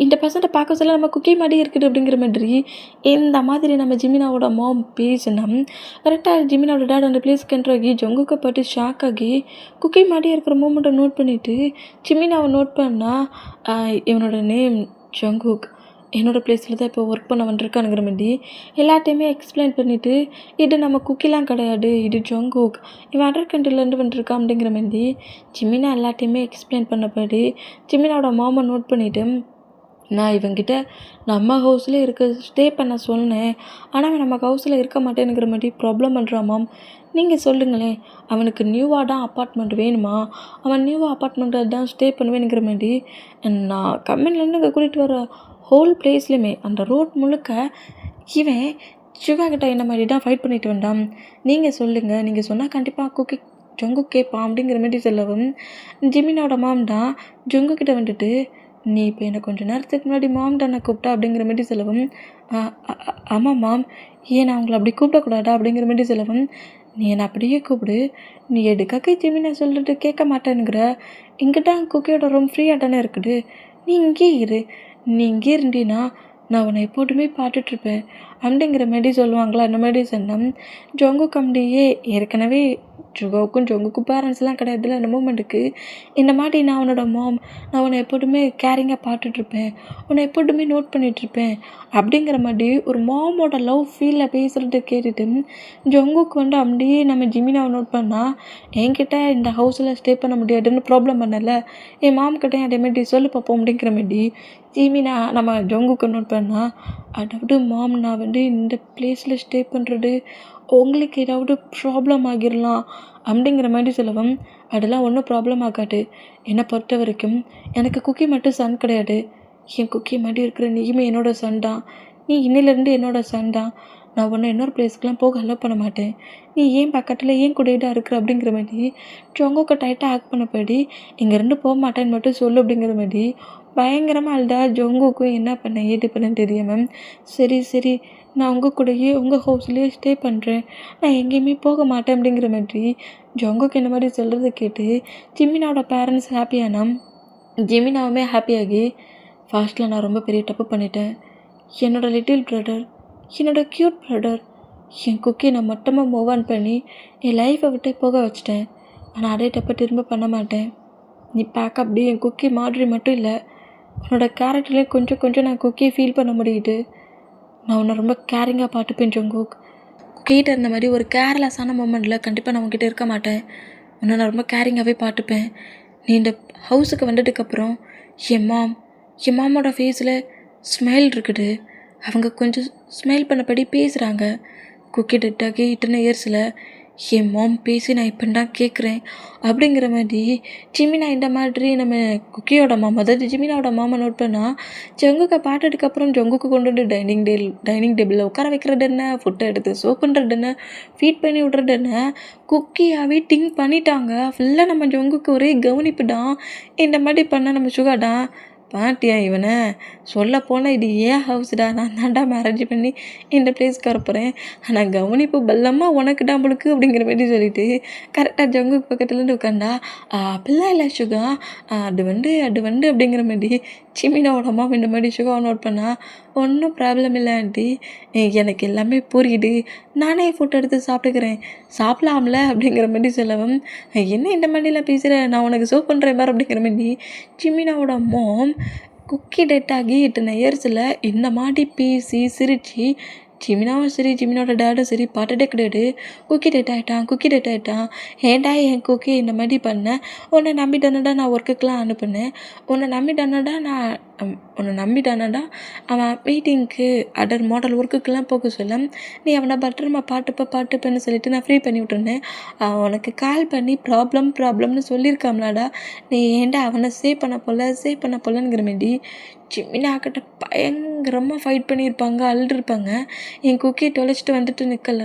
இந்த பர்சன்ட்டை பார்க்க சொல்ல நம்ம குக்கி மாதிரி இருக்குது அப்படிங்கிற மாதிரி இந்த மாதிரி நம்ம ஜிமினாவோட மாம் பேசினா கரெக்டாக ஜிமினாவோட டேட் அந்த பிளேஸ்க்கு என்ட்ராகி ஜங்குக்கை பற்றி ஷாக் ஆகி குக்கி மாதிரி இருக்கிற மூமெண்ட்டை நோட் பண்ணிவிட்டு ஜிமினாவை நோட் பண்ணால் இவனோட நேம் ஜங்குக், என்னோடய பிளேஸில் தான் இப்போ ஒர்க் பண்ண வந்துருக்கானுங்கிற மாதிரி எல்லாத்தையுமே எக்ஸ்பிளைன் பண்ணிவிட்டு இது நம்ம குக்கிலாம் கிடையாது, இது ஜங்குக், இவன் அதர் கண்ட்ரிலேருந்து வந்துருக்கான் அப்படிங்கிற மாதிரி ஜிமினா எல்லாத்தையுமே எக்ஸ்பிளைன் பண்ணபடி ஜிமினாவோட மாமா நோட் பண்ணிவிட்டு நான் இவங்கிட்ட நம்ம ஹவுஸில் ஸ்டே பண்ண சொன்னேன், ஆனால் அவன் நம்ம ஹவுஸில் இருக்க மாட்டேனுங்கிற மாதிரி ப்ராப்ளம் பண்ணுறான் மாம். நீங்கள் சொல்லுங்களேன், அவனுக்கு நியூவாக தான் அப்பார்ட்மெண்ட் வேணுமா, அவன் நியூவாக அப்பார்ட்மெண்ட்டில் தான் ஸ்டே பண்ணுவேனுங்கிற மாதிரி நான் கம்பெனிலேருந்து இங்கே கூட்டிகிட்டு வர ஹோல் பிளேஸ்லையுமே அந்த ரோட் முழுக்க இவன் சுகா கிட்ட என்ன மாதிரி தான் ஃபைட் பண்ணிட்டு வந்தான். நீங்கள் சொல்லுங்கள், நீங்கள் சொன்னால் கண்டிப்பாக ஜங்கு கேட்பான் அப்படிங்கிற மாதிரி சொல்லவும் ஜிமினோட மாம் தான் ஜங்கு கிட்ட நீ இப்போ என்னை கொஞ்சம் நேரத்துக்கு முன்னாடி மாம் தானே கூப்பிட்டா அப்படிங்கிற மாதிரி சொல்லவும் ஆமாம் மாம், ஏன் நான் அவங்கள அப்படி கூப்பிடக்கூடாதா அப்படிங்கிற மாதிரி சொல்லவும் நீ என்னை அப்படியே கூப்பிடு, நீ எதுக்காக ஜிமினை சொல்லிட்டு கேட்க மாட்டேனுங்கிற, இங்கே தான் குக்கியோட ரூம் ஃப்ரீயாக தானே இருக்குது, நீ இங்கே இரு, நீ இங்கே இருந்தீன்னா நான் உன்னை எப்போதுமே பார்த்துட்ருப்பேன் அப்படிங்கிற மாதிரி சொல்லுவாங்களா. அந்த மாதிரி சொன்னோம். ஜங்கு கம்படியே ஏற்கனவே ஜொங்குக்கும் பேரண்ட்ஸ்லாம் கிடையாதுல்ல அந்த மூமெண்ட்டுக்கு. இந்த மாதிரி நான் உன்னோட மாம், நான் உன்னை எப்போதுமே கேரிங்காக பார்த்துட்ருப்பேன், உன்னை எப்போதுமே நோட் பண்ணிகிட்ருப்பேன் அப்படிங்கிற மாதிரி ஒரு மாமோட லவ் ஃபீலில் பேசுகிறத கேட்டுட்டு ஜொங்குக்கு அப்படியே நம்ம ஜிமினாவை நோட் பண்ணால், என்கிட்ட இந்த ஹவுஸில் ஸ்டே பண்ண முடியாதுன்னு ப்ராப்ளம் பண்ணல, என் மாம் கிட்டேயும் அதேமாதிரி சொல்லு பார்ப்போம் அப்படிங்கிற மாதிரி ஜிமினா நம்ம ஜொங்குக்கு நோட் பண்ணால், அதாவது மாம் நான் இந்த பிளேஸில் ஸ்டே பண்ணுறது உங்களுக்கு ஏதாவது ப்ராப்ளம் ஆகிடலாம் அப்படிங்கிற மாதிரி சொல்லவும், அதெல்லாம் ஒன்றும் ப்ராப்ளம் ஆகாது. என்னை பொறுத்த வரைக்கும் எனக்கு குக்கி மட்டும் சன் கிடையாது, என் குக்கி மாதிரி இருக்கிற நீயுமே என்னோட சன் தான், நீ இன்னிலேருந்து என்னோட சன் தான். நான் ஒன்று இன்னொரு பிளேஸ்க்கெலாம் போக அலோவ் பண்ண மாட்டேன், நீ ஏன் பக்கத்தில் ஏன் கூடதான் இருக்கிற அப்படிங்கிற மாதிரி ஜொங்குக்கு டைட்டாக ஆக்ட் பண்ணப்படி இங்கேருந்து போக மாட்டேன்னு மட்டும் சொல்லு அப்படிங்கிற மாதிரி பயங்கரமாக அழுதா. ஜொங்குக்கும் என்ன பண்ண ஏது பண்ணேன்னு தெரியாமல், சரி சரி நான் உங்கள் கூடயே உங்கள் ஹவுஸ்லேயே ஸ்டே பண்ணுறேன், நான் எங்கேயுமே போக மாட்டேன் அப்படிங்கிற மாதிரி ஜொங்குக்கு இந்த மாதிரி சொல்கிறத கேட்டு ஜிமினாவோட பேரண்ட்ஸ் ஹாப்பியானா ஜிமினாவுமே ஹாப்பியாகி, ஃபாஸ்ட்டில் நான் ரொம்ப பெரிய தப்பு பண்ணிட்டேன், என்னோடய லிட்டில் பிரதர், என்னோடய க்யூட் பிரதர், என் குக்கியை நான் மொத்தமாக மூவ் ஆன் பண்ணி என் லைஃப்பை விட்டு போக வச்சிட்டேன், ஆனால் அதே தப்பை திரும்ப பண்ண மாட்டேன். நீ பார்க்க அப்படியே என் குக்கி மாதிரி மட்டும் இல்லை, உன்னோட கேரக்டர்லேயே கொஞ்சம் கொஞ்சம் நான் குக்கியை ஃபீல் பண்ண முடியுது. நான் உன்னை ரொம்ப கேரிங்காக பார்த்துப்பேன் ஜொங்குக். குக்கிட்ட இருந்த மாதிரி ஒரு கேர்லெஸ்ஸான மூமெண்ட்டில் கண்டிப்பாக நான் உங்ககிட்ட இருக்க மாட்டேன், உன்னை நான் ரொம்ப கேரிங்காகவே பார்த்துப்பேன். நீ இந்த ஹவுஸுக்கு வந்ததுக்கப்புறம் என் மாமோட ஃபேஸில் ஸ்மைல் இருக்குது, அவங்க கொஞ்சம் ஸ்மைல் பண்ணபடி பேசுகிறாங்க. குக்கி டெட்டாகி இத்தனை இயர்ஸில் என் மாம் பேசி நான் இப்போ தான் கேட்குறேன் அப்படிங்கிற மாதிரி ஜிமினா இந்த மாதிரி நம்ம குக்கியோட மாமா, அதாவது ஜிமினாவோட மாமா நோட் பண்ணால், ஜொங்குக்கை பார்த்ததுக்கப்புறம் ஜொங்குக்கு கொண்டு வந்து டைனிங் டேபிளில் உட்கார வைக்கிறது என்ன, ஃபுட்டை எடுத்து சர்வ் பண்ணுறது என்ன, ஃபீட் பண்ணி விட்றது என்ன, குக்கியாகவே திங்க் பண்ணிட்டாங்க. ஃபுல்லாக நம்ம ஜொங்குக்கு ஒரே கவனிப்பு தான். இந்த மாதிரி பண்ணால் நம்ம சுகாடா பாட்டியா இவனை சொல்லப்போனால் இது ஏன் ஹவுஸ்டா, நான் தான்டா மேரேஜ் பண்ணி இந்த பிளேஸ்க்கு வரப்போகிறேன், ஆனால் கவனிப்பு பல்லமாக உனக்கு நம்மளுக்கு அப்படிங்கிற மாதிரி சொல்லிட்டு கரெக்டாக ஜொங்குக்கு பக்கத்துலேருந்து உட்காந்தா, அப்படிலாம் இல்லை சுகா, அது அப்படிங்கிற மாதிரி ஜிமினாவோட அம்மா இந்த மாதிரி சுகாவை நோட் பண்ணால், ஒன்றும் ப்ராப்ளம் இல்லை ஆண்டி, எனக்கு எல்லாமே புரியுது, நானே ஃபுட் எடுத்து சாப்பிட்டுக்கிறேன், சாப்பிடலாம்ல அப்படிங்கிற மாதிரி சொல்லவும், என்ன இந்த மாதிரிலாம் பேசுகிற, நான் உனக்கு சர்வ் பண்ணுறேன் பார் அப்படிங்கிற மாதிரி ஜிமினாவோட மாம் குக்கி டெட் ஆகி இத்தனை இயர்ஸில் இந்த மாதிரி பேசி சிரித்து ஜிமினாவும் சரி ஜிமினோட டேடும் சரி பார்த்துட்டே கிடையாது. குக்கி டெட் ஆகிட்டான், ஏன்டா என் குக்கி இந்த மாதிரி பண்ணேன், உன்னை நம்பிட்டானடா நான் ஒர்க்குக்கெலாம் அனுப்புனேன், உன்னை நம்பிட்டானடா அவன் மீட்டிங்க்கு அதர் மாடல் ஒர்க்குக்கெலாம் போக சொல்ல நீ அவனை பத்திரமா பார்த்துப்பேன்னு சொல்லிட்டு நான் ஃப்ரீ பண்ணி விட்டுருந்தேன், உனக்கு கால் பண்ணி ப்ராப்ளம்னு சொல்லியிருக்காம்லாடா, நீ ஏன்டா அவனை சேவ் பண்ண போலங்கிற மாதிரி ஜிமினா கிட்ட பயங்கரமாக ஃபைட் பண்ணியிருப்பாங்க, அழுதுருப்பாங்க. என் குக்கியை தொலைச்சிட்டு வந்துட்டு நிற்கல,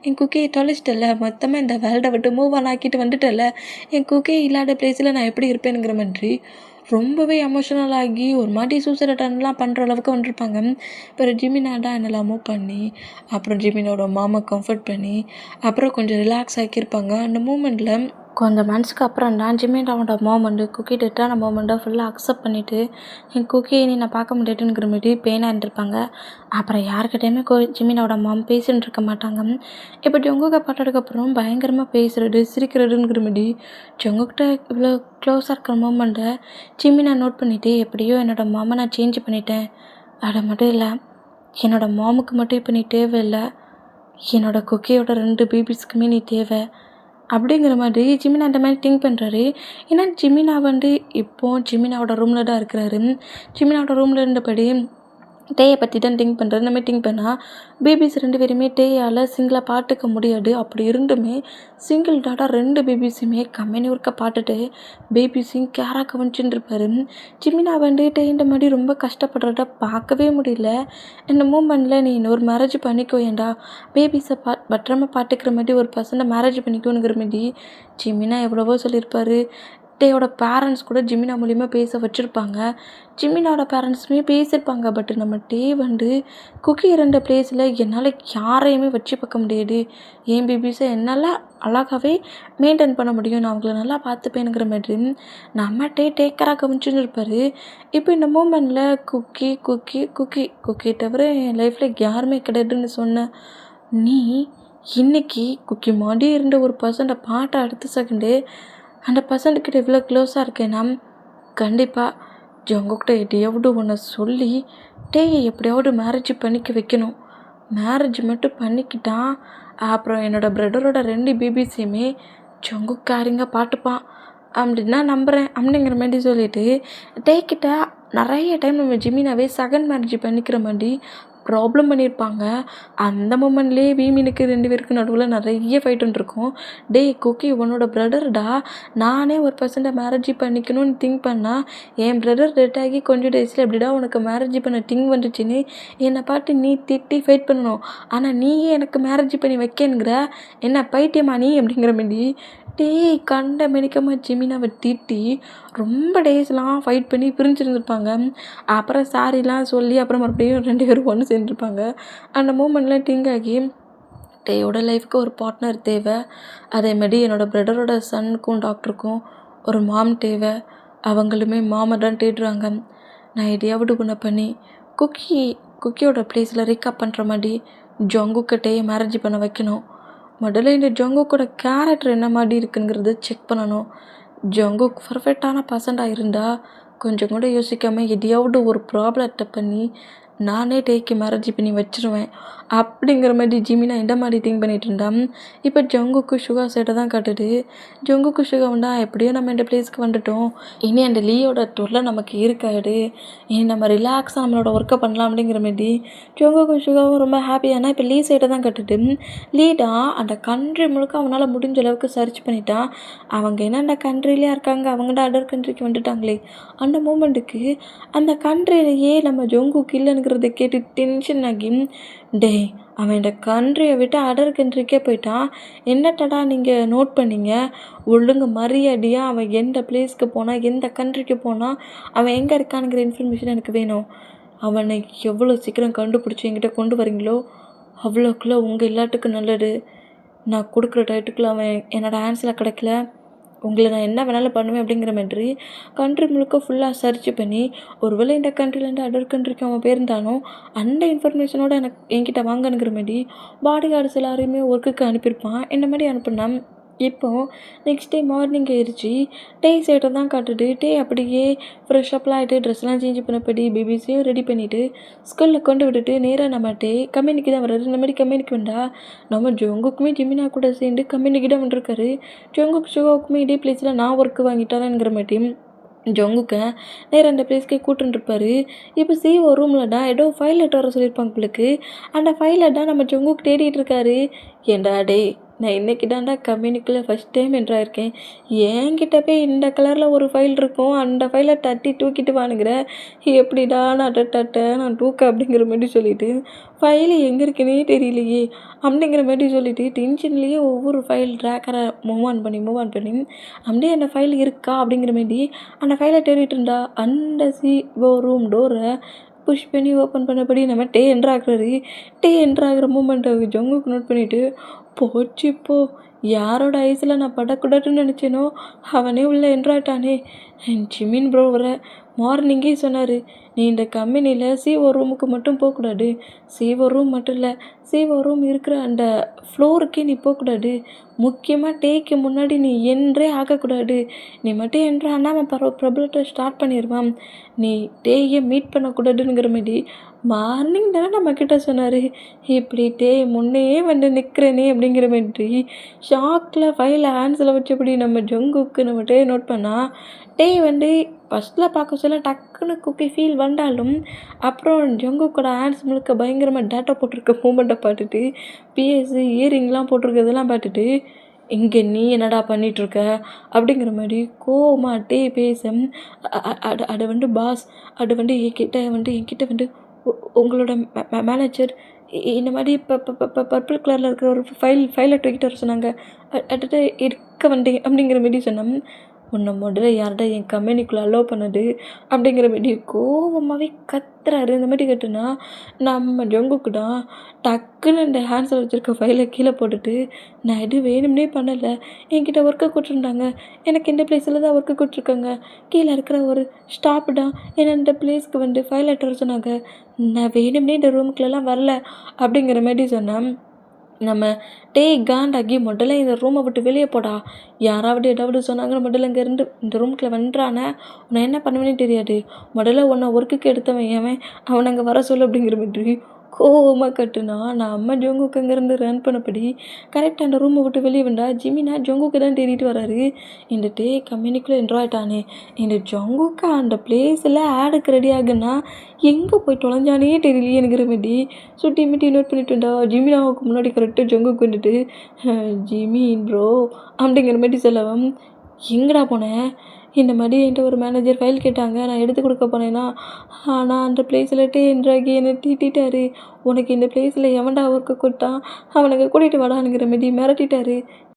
என் குக்கியை தொலைச்சிட்டல, மொத்தமாக இந்த வேர்ல்டை விட்டு மூவ் ஆன் ஆக்கிட்டு வந்துட்டல, என் குக்கியே இல்லாத பிளேஸில் நான் எப்படி இருப்பேனுங்கிற மாதிரி ரொம்பவே எமோஷனல் ஆகி ஒரு மாதிரி சூசைட் அட்டன்லாம் பண்ணுற அளவுக்கு வந்திருப்பாங்க. அப்புறம் ஜிமினாடா என்னெல்லாமோ பண்ணி அப்புறம் ஜிமினோட மாமா கம்ஃபர்ட் பண்ணி அப்புறம் கொஞ்சம் ரிலாக்ஸ் ஆக்கியிருப்பாங்க. அந்த மூமெண்ட்டில் கொஞ்சம் மனசுக்கு அப்புறம் தான் ஜிமினாவோட மாம் குக்கி டெட்டான மூமெண்ட்டை ஃபுல்லாக அக்செப்ட் பண்ணிவிட்டு என் குக்கியை நீ நான் பார்க்க முடியாதுங்கிற மாதிரி பெயினாக இருந்திருப்பாங்க. அப்புறம் யார்கிட்டையுமே ஜிமினாவோட மாம் பேசின்னு இருக்க மாட்டாங்க. இப்போ ஜொங்குக்கை பார்த்ததுக்கப்புறம் பயங்கரமாக பேசுகிறது சிரிக்கிறதுங்கிற மாதிரி ஜொங்குக்கிட்ட இவ்வளோ க்ளோஸாக இருக்கிற மூமெண்ட்டை ஜிமினா நோட் பண்ணிவிட்டு, எப்படியோ என்னோடய மாமை நான் சேஞ்ச் பண்ணிட்டேன், அதை மட்டும் இல்லை என்னோடய மாமுக்கு மட்டும் இப்போ நீ தேவையில்லை, என்னோடய குக்கியோட 2 பேபிஸ்க்குமே நீ தேவை அப்படிங்கிற மாதிரி ஜிமினா அந்த மாதிரி திங்க் பண்ணுறாரு. ஏன்னா ஜிமினா இப்போது ஜிமினாவோட ரூமில் தான் இருக்கிறாரு. ஜிமினாவோட ரூமில் இருந்தபடி டேயை பற்றி தான் திங்க் பண்ணுறாரு. நம்ம திங்க் பண்ணால் பேபிஸ் 2 பேருமே டேயால் சிங்கிளாக பார்த்துக்க முடியாது, அப்படி இருந்துமே சிங்கிள் டாட்டா 2 பேபிஸுமே கம்பெனி ஒர்க்கை பார்த்துட்டு பேபிஸையும் கேராக கவனிச்சுட்டு இருப்பார். ஜிமினா டே இந்த மாதிரி ரொம்ப கஷ்டப்படுறத பார்க்கவே முடியல. இந்த மூமெண்ட்டில் நீ இன்னொரு மேரேஜ் பண்ணிக்கோ, ஏண்டா பேபிஸை பத்திரமா பார்த்துக்கிற மாதிரி ஒரு பர்சனை மேரேஜ் பண்ணிக்கோங்கிற மாதிரி ஜிமினா எவ்வளவோ சொல்லியிருப்பார். டேயோட பேரண்ட்ஸ் கூட ஜிமினா மூலிமா பேச வச்சுருப்பாங்க, ஜிமினாவோட பேரண்ட்ஸுமே பேசியிருப்பாங்க. பட் நம்ம டே குக்கி இருந்த பிளேஸில் என்னால் யாரையுமே வச்சு பார்க்க முடியாது, என் பேபிஸை என்னால் அழகாகவே மெயின்டைன் பண்ண முடியும், நான் அவங்கள நல்லா பார்த்துப்பேனுங்கிற மாதிரி நம்ம டேக்கராக கவனிச்சுன்னு இருப்பார். இப்போ இந்த மூமெண்ட்டில் குக்கி தவிர என் லைஃப்பில் யாருமே கிடையாதுன்னு சொன்ன நீ இன்னைக்கு குக்கி மாடி இருந்த ஒரு பர்சன்ட்டை பார்த்த அடுத்த செகண்டு அந்த பர்சன்ட்கிட்ட இவ்வளோ க்ளோஸாக இருக்கேன்னா கண்டிப்பாக ஜங்குக்கிட்ட எதையாவது ஒன்று சொல்லி டேயை எப்படியாவது மேரேஜ் பண்ணிக்க வைக்கணும். மேரேஜ் மட்டும் பண்ணிக்கிட்டா அப்புறம் என்னோடய பிரதரோட 2 பேபிஸையுமே ஜங்கு கேரிங்காக பார்த்துப்பான் அப்படின்னு நான் நம்புகிறேன் அப்படிங்கிற மாதிரி சொல்லிட்டு டேக்கிட்ட நிறைய டைம் நம்ம ஜிமினாவே செகண்ட் மேரேஜ் பண்ணிக்கிற மாதிரி ப்ராப்ளம் பண்ணியிருப்பாங்க. அந்த மொமெண்ட்லேயே வீமினுக்கு 2 பேருக்கு நடுவில் நிறைய ஃபைட்டுன்னு இருக்கும். டேய் குக்கி உன்னோட பிரதர்டா, நானே ஒரு பர்சன்ட்டை மேரேஜ் பண்ணிக்கணும்னு திங்க் பண்ணால் என் பிரதர் டெட் ஆகி கொஞ்சம் டேஸில் எப்படிடா உனக்கு மேரேஜ் பண்ண திங்க் வந்துச்சுன்னு என்னை பார்த்து நீ திட்டி ஃபைட் பண்ணணும். ஆனால் நீயே எனக்கு மேரேஜ் பண்ணி வைக்கணுங்கிற என்ன பைத்தியமா நீ அப்படிங்கிற மாரி டேய் கண்ட மெனிக்கமாக ஜிமினாவை திட்டி ரொம்ப டேஸ்லாம் ஃபைட் பண்ணி பிரிஞ்சுருந்துருப்பாங்க. அப்புறம் சாரிலாம் சொல்லி அப்புறம் மறுபடியும் 2 பேரும் ஒன்று சேர்ந்துருப்பாங்க. அந்த மூமெண்ட்லாம் திங்க் ஆகி டேயோட லைஃப்க்கு ஒரு பார்ட்னர் தேவை. அதேமாதிரி என்னோடய பிரதரோட சன்னுக்கும் டாக்டருக்கும் ஒரு மாம் தேவை. அவங்களுமே மாமை தான் தேடுறாங்க. நான் எதையாவது ஒன்று பண்ணி குக்கியோட ப்ளேஸில் ரீகாப் பண்ணுற மாதிரி ஜங்குக்கிட்டேயே மேரேஜ் பண்ண வைக்கணும். முதல்ல இந்த ஜங்குக்கோட கேரக்டர் என்ன மாதிரி இருக்குங்கிறத செக் பண்ணணும். ஜங்குக் பர்ஃபெக்டான பர்சன்டாக இருந்தால் கொஞ்சம் கூட யோசிக்காமல் எதையாவது ஒரு ப்ராப்ளத்தை பண்ணி நானே டேக்கு மேரேஜ் பண்ணி வச்சுருவேன் அப்படிங்கிற மாதிரி ஜிமினா எந்த மாதிரி திங்க் பண்ணிகிட்டு இருந்தான். இப்போ ஜங்குக்கு சுகா சைட்டை தான் காட்டுது. ஜங்குக்கு சுகா வந்தா எப்படியோ நம்ம இந்த பிளேஸ்க்கு வந்துட்டோம், இனி அந்த லீயோட தொல்லை நமக்கு இருக்காது, இனி நம்ம ரிலாக்ஸாக நம்மளோட ஒர்க்கை பண்ணலாம் அப்படிங்கிற மாதிரி ஜங்குக்கு சுகாவும் ரொம்ப ஹாப்பியானா இப்போ லீ சைட்டை தான் காட்டுது. லீடா அந்த கண்ட்ரி முழுக்க அவனால் முடிஞ்ச அளவுக்கு சர்ச் பண்ணிட்டான். அவங்க என்ன அந்த கண்ட்ரிலேயே இருக்காங்க, அவங்க தான் அதர் கண்ட்ரிக்கு வந்துட்டாங்களே. அந்த மூமெண்ட்டுக்கு அந்த கண்ட்ரிலேயே நம்ம ஜங்குக்கு இல்லைங்கிறத கேட்டு டென்ஷன் ஆகி டேய் அவன் இந்த கண்ட்ரியை விட்டு அதர் கண்ட்ரிக்கே போயிட்டான், என்னட்டடா நீங்கள் நோட் பண்ணீங்க, ஒழுங்கு மரியாதையாக அவன் எந்த பிளேஸ்க்கு போனால் எந்த கண்ட்ரிக்கு போனால் அவன் எங்கே இருக்கானுங்கிற இன்ஃபர்மேஷன் எனக்கு வேணும். அவனை எவ்வளோ சீக்கிரம் கண்டுபிடிச்சி என்கிட்ட கொண்டு வரீங்களோ அவ்வளோக்குள்ளே உங்கள் எல்லாத்துக்கும் நல்லது. நான் கொடுக்குற டயத்துக்குள்ளே அவன் என்னோடய ஹேண்ட்ஸில் கிடைக்கல, உங்களை நான் என்ன வேணாலும் பண்ணுவேன் அப்படிங்கிற மாதிரி கண்ட்ரி முழுக்க ஃபுல்லாக சர்ச் பண்ணி ஒருவேளை இந்த கண்ட்ரிலேருந்து அதர் கண்ட்ரிக்கு அவன் போயிருந்தாலும் அந்த இன்ஃபர்மேஷனோடு என்கிட்ட வாங்கணுங்கிற மாதிரி பாடி கார்ட்ஸ் எல்லாரையுமே ஒர்க்குக்கு அனுப்பியிருப்பான். இந்த மாதிரி அனுப்புனா இப்போது நெக்ஸ்ட் டே மார்னிங் ஆயிடுச்சு. டே சைட்டை தான் காட்டுது. டே அப்படியே ஃப்ரெஷ்ஷப்லாம் ஆகிட்டு ட்ரெஸ்லாம் சேஞ்ச் பண்ணப்படி பேபிஸையும் ரெடி பண்ணிவிட்டு ஸ்கூலில் கொண்டு விட்டுட்டு நேராக நம்ம டே கம்பெனிக்கு தான் வர்றாரு. இந்த மாதிரி கம்பெனிக்கு வந்தால் நம்ம ஜோங்குக்குமே ஜிமினா கூட சேர்ந்து கம்பெனிக்கு தான் வந்துருக்காரு. ஜோங்குக்கு சுகாவுக்குமே இதே பிளேஸில் நான் ஒர்க்கு வாங்கிட்டாரேங்கிற மாதிரி ஜங்குக்க நேராக அந்த பிளேஸ்க்கே கூட்டுருப்பாரு. இப்போ சிஓ ரூமில் தான் ஏதோ ஃபைல் லெட்டர் வர சொல்லியிருப்பாங்க உங்களுக்கு. அந்த ஃபைலை தான் நம்ம ஜங்குக்கு தேடிட்டு இருக்காரு. ஏண்டா டே நான் இன்றைக்கி தான்டா கம்பெனிக்குள்ளே ஃபஸ்ட் டைம் என்ட்ராயிருக்கேன், என்கிட்ட போய் இந்த கலரில் ஒரு ஃபைல் இருக்கும், அந்த ஃபைலை தட்டி தூக்கிட்டு வானுங்கிற, எப்படிடா நான் நான் தூக்க அப்படிங்கிற மாதிரி சொல்லிவிட்டு ஃபைலு எங்கே இருக்குன்னே தெரியலையே அப்படிங்கிற மாதிரி சொல்லிவிட்டு டென்ஷன்லேயே ஒவ்வொரு ஃபைல் ட்ராக்கரை மூவ் ஆன் பண்ணி அப்படியே அந்த ஃபைல் இருக்கா அப்படிங்கிற மாதிரி அந்த ஃபைலை தேடிட்டு இருந்தா அந்த ரூம் டோரை புஷ் பண்ணி ஓப்பன் பண்ணபடி நம்ம டே என்ட்ராகிற மூமெண்ட்டை ஜங்குக்கு நோட் பண்ணிவிட்டு போச்சு இப்போ யாரோட ஐஸில் நான் படக்கூடாதுன்னு நினச்சேனோ அவனே உள்ளே என்ட்ராட்டானே. ஜிமின் ப்ரோ வர மார்னிங்கே சொன்னார், நீ இந்த கம்பெனியில் சிஓ ரூமுக்கு மட்டும் போகக்கூடாது, சிஓ ரூம் மட்டும் இல்லை சிஓ ரூம் இருக்கிற அந்த ஃப்ளோருக்கே நீ போகக்கூடாது, முக்கியமாக டேக்கு முன்னாடி நீ என்ட்ரே ஆகக்கூடாது, நீ மட்டும் என்ட்ரானா அவன் ப்ராப்ளத்தை ஸ்டார்ட் பண்ணிடுவான், நீ டேயை மீட் பண்ணக்கூடாதுங்கிற மாதிரி மார்னிங் தானே நம்மக்கிட்ட சொன்னார். இப்படி டே முன்னையே வந்து நிற்கிறேனே அப்படிங்கிற மாதிரி ஷாக்கில் ஃபைலை ஹேண்ட்ஸில் வச்சபடி நம்ம ஜங்குக்கு நம்ம டே நோட் பண்ணால் டே வந்து ஃபஸ்ட்டில் பார்க்க சொல்ல டக்குன்னு குக்கி ஃபீல் வந்தாலும் அப்புறம் ஜங்குக்கோட ஹேண்ட்ஸ் முழுக்க பயங்கரமாக டேட்டா போட்டிருக்க மூமெண்ட்டை பார்த்துட்டு பிஎஸ்சி இயரிங்லாம் போட்டிருக்கிறதெல்லாம் பார்த்துட்டு இங்கே நீ என்னடா பண்ணிகிட்ருக்க அப்படிங்கிற மாதிரி கோவமாட்டே பேச அது வந்து பாஸ் அது வந்து என்கிட்ட வந்து உங்களோட மேனேஜர் இந்த மாதிரி பர்பிள் கலரில் இருக்கிற ஒரு ஃபைலை தூக்கிட்டு வர சொன்னாங்க, அடுத்து எடுக்க வந்தேன் அப்படிங்கிற மாதிரி சொன்னேன். உன்னை முதல்ல யார்டா என் கம்பெனிக்குள்ளே அலோவ் பண்ணது அப்படிங்கிற மாதிரி கோவமாகவே கத்துறாரு. இந்த மாதிரி கேட்டுனா நம்ம ஜங்குக்கு தான் டக்குன்னு இந்த ஹேண்ட்ஸில் வச்சுருக்க ஃபைலை கீழே போட்டுட்டு நான் எதுவும் வேணும்னே பண்ணலை, என்கிட்ட ஒர்க்கை கொடுத்துருந்தாங்க, எனக்கு இந்த பிளேஸில் தான் ஒர்க்கு கொடுத்துருக்காங்க, கீழே இருக்கிற ஒரு ஸ்டாப் தான் ஏன்னா இந்த பிளேஸ்க்கு வந்து ஃபைல் லெட்டர் சொன்னாங்க, நான் வேணும்னே இந்த ரூமுக்குள்ளெல்லாம் வரல அப்படிங்கிற மாதிரி சொன்னேன். நம்ம டேய் காண்டாகி முதல்ல இந்த ரூமை விட்டு வெளியே போடா, யாராவது ஏதாவது சொன்னாங்க முதல்ல இங்கேருந்து இந்த ரூம்குள்ளே வந்துட்டானே நான் என்ன பண்ணுவேனே தெரியாது, முதல்ல உன்னை ஒர்க்குக்கு எடுத்தவன் ஏவன் அவனை அங்கே வர சொல்லு அப்படிங்கிற மாதிரி கோவமாக கட்டுனா நான் அம்மா ஜோங்குக்கு அங்கேருந்து ரன் பண்ணபடி கரெக்டாக அந்த ரூமை விட்டு வெளியே வந்தா ஜிமினா ஜோங்குக்கு தான் தேடிட்டு வராரு. இந்த டே கம்பெனிக்குள்ளே என்ட்ரு ஆகிட்டானே இந்த ஜோங்குக்கு அந்த பிளேஸில் ஆடுக்கு ரெடி ஆகுன்னா எங்கே போய் தொலைஞ்சானே தெரியலையே எனக்குற மாதிரி சுட்டி மிட்டி நோட் பண்ணிட்டு இருந்தா ஜிமினாவுக்கு முன்னாடி கரெக்டாக ஜோங்குக்கு வந்துட்டு ஜிமின் ப்ரோ அப்படிங்கிற மாதிரி சொல்லவும் எங்கடா போனேன், இந்த மாதிரி என்கிட்ட ஒரு மேனேஜர் ஃபைல் கேட்டாங்க நான் எடுத்து கொடுக்க போனேன்னா ஆனால் அந்த பிளேஸில் என்ட்ராகி என்னை திட்டாரு, உனக்கு இந்த பிளேஸில் எவன்டா ஒர்க்கு கொடுத்தான் அவனுக்கு கூட்டிகிட்டு வாடானுங்கிற மாதிரி மிரட்டிட்டாரு.